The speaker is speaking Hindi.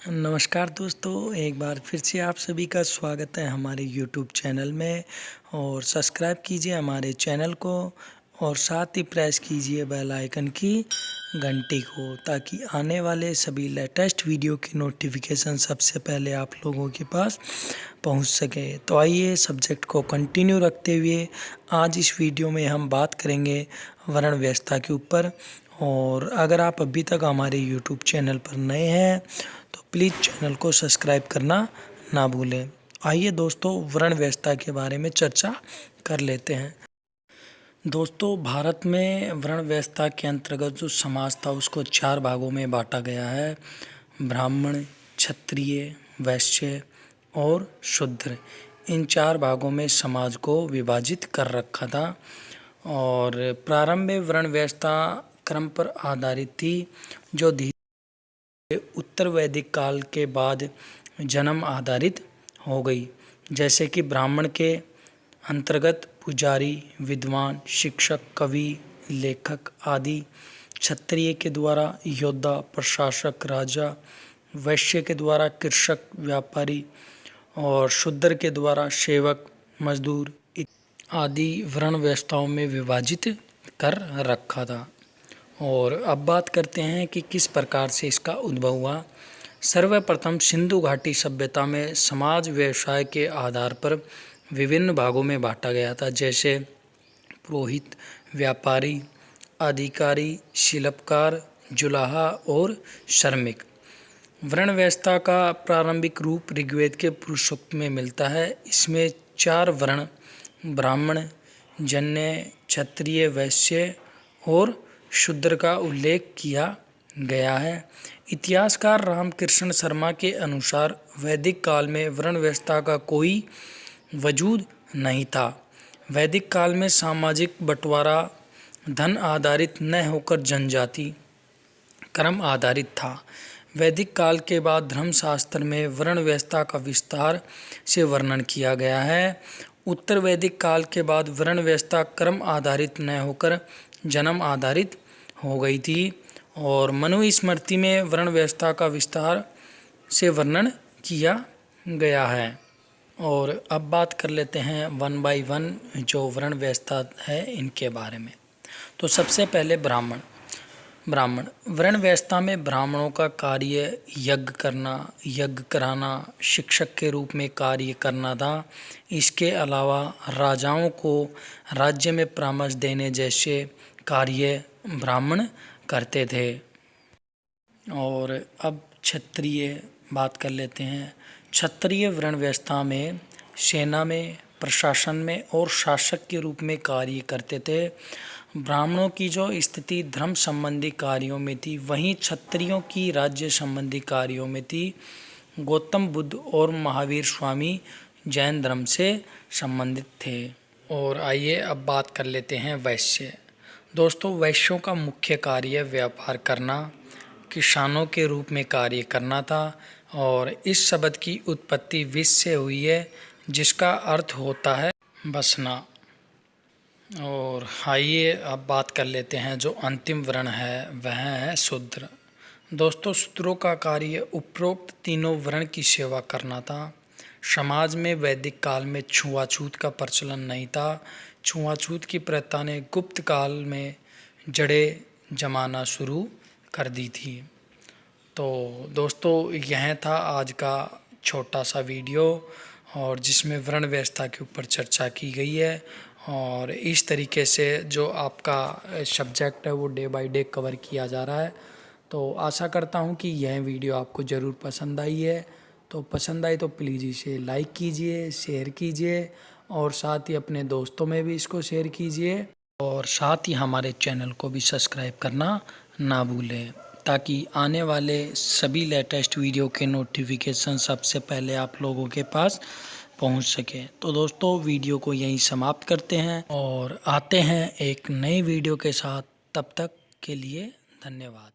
नमस्कार दोस्तों, एक बार फिर से आप सभी का स्वागत है हमारे YouTube चैनल में। और सब्सक्राइब कीजिए हमारे चैनल को और साथ ही प्रेस कीजिए बेल आइकन की घंटी को, ताकि आने वाले सभी लेटेस्ट वीडियो की नोटिफिकेशन सबसे पहले आप लोगों के पास पहुंच सके। तो आइए सब्जेक्ट को कंटिन्यू रखते हुए आज इस वीडियो में हम बात करेंगे वर्ण व्यवस्था के ऊपर। और अगर आप अभी तक हमारे YouTube चैनल पर नए हैं तो प्लीज़ चैनल को सब्सक्राइब करना ना भूलें। आइए दोस्तों, वर्ण व्यवस्था के बारे में चर्चा कर लेते हैं। दोस्तों, भारत में वर्ण व्यवस्था के अंतर्गत जो समाज था उसको 4 भागों में बांटा गया है। ब्राह्मण, क्षत्रिय, वैश्य और शूद्र, इन 4 भागों में समाज को विभाजित कर रखा था। और प्रारंभ में वर्ण व्यवस्था क्रम पर आधारित थी, जो उत्तर वैदिक काल के बाद जन्म आधारित हो गई। जैसे कि ब्राह्मण के अंतर्गत पुजारी, विद्वान, शिक्षक, कवि, लेखक आदि। क्षत्रिय के द्वारा योद्धा, प्रशासक, राजा। वैश्य के द्वारा कृषक, व्यापारी। और शूद्र के द्वारा सेवक, मजदूर आदि वर्ण व्यवस्थाओं में विभाजित कर रखा था। और अब बात करते हैं कि किस प्रकार से इसका उद्भव हुआ। सर्वप्रथम सिंधु घाटी सभ्यता में समाज व्यवसाय के आधार पर विभिन्न भागों में बांटा गया था, जैसे पुरोहित, व्यापारी, अधिकारी, शिल्पकार, जुलाहा और श्रमिक। वर्ण व्यवस्था का प्रारंभिक रूप ऋग्वेद के पुरुष सूक्त में मिलता है। इसमें 4 वर्ण ब्राह्मण, जन्य, क्षत्रिय, वैश्य और शूद्र का उल्लेख किया गया है। इतिहासकार रामकृष्ण शर्मा के अनुसार वैदिक काल में वर्ण व्यवस्था का कोई वजूद नहीं था। वैदिक काल में सामाजिक बंटवारा धन आधारित न होकर जनजाति क्रम आधारित था। वैदिक काल के बाद धर्मशास्त्र में वर्ण व्यवस्था का विस्तार से वर्णन किया गया है। उत्तर वैदिक काल के बाद वर्ण व्यवस्था क्रम आधारित न होकर जन्म आधारित हो गई थी। और मनुस्मृति में वर्ण व्यवस्था का विस्तार से वर्णन किया गया है। और अब बात कर लेते हैं 1 बाय 1 जो वर्ण व्यवस्था है इनके बारे में। तो सबसे पहले ब्राह्मण वर्ण व्यवस्था में ब्राह्मणों का कार्य यज्ञ करना, यज्ञ कराना, शिक्षक के रूप में कार्य करना था। इसके अलावा राजाओं को राज्य में परामर्श देने जैसे कार्य ब्राह्मण करते थे। और अब क्षत्रिय बात कर लेते हैं। क्षत्रिय वर्ण व्यवस्था में सेना में, प्रशासन में और शासक के रूप में कार्य करते थे। ब्राह्मणों की जो स्थिति धर्म संबंधी कार्यों में थी, वहीं क्षत्रियों की राज्य संबंधी कार्यों में थी। गौतम बुद्ध और महावीर स्वामी जैन धर्म से संबंधित थे। और आइए अब बात कर लेते हैं वैश्य। दोस्तों, वैश्यों का मुख्य कार्य व्यापार करना, किसानों के रूप में कार्य करना था। और इस शब्द की उत्पत्ति विष से हुई है, जिसका अर्थ होता है बसना। और आइए अब बात कर लेते हैं जो अंतिम वर्ण है वह है शूद्र। दोस्तों, शूद्रों का कार्य उपरोक्त तीनों वर्ण की सेवा करना था। समाज में वैदिक काल में छुआछूत का प्रचलन नहीं था। छुआछूत की प्रथा ने गुप्त काल में जड़ें जमाना शुरू कर दी थी। तो दोस्तों, यह था आज का छोटा सा वीडियो, और जिसमें वर्ण व्यवस्था के ऊपर चर्चा की गई है। और इस तरीके से जो आपका सब्जेक्ट है वो डे बाय डे कवर किया जा रहा है। तो आशा करता हूँ कि यह वीडियो आपको ज़रूर पसंद आई है। तो पसंद आई तो प्लीज़ इसे लाइक कीजिए, शेयर कीजिए और साथ ही अपने दोस्तों में भी इसको शेयर कीजिए। और साथ ही हमारे चैनल को भी सब्सक्राइब करना ना भूलें, ताकि आने वाले सभी लेटेस्ट वीडियो के नोटिफिकेशन सबसे पहले आप लोगों के पास पहुंच सके। तो दोस्तों, वीडियो को यहीं समाप्त करते हैं और आते हैं एक नई वीडियो के साथ। तब तक के लिए धन्यवाद।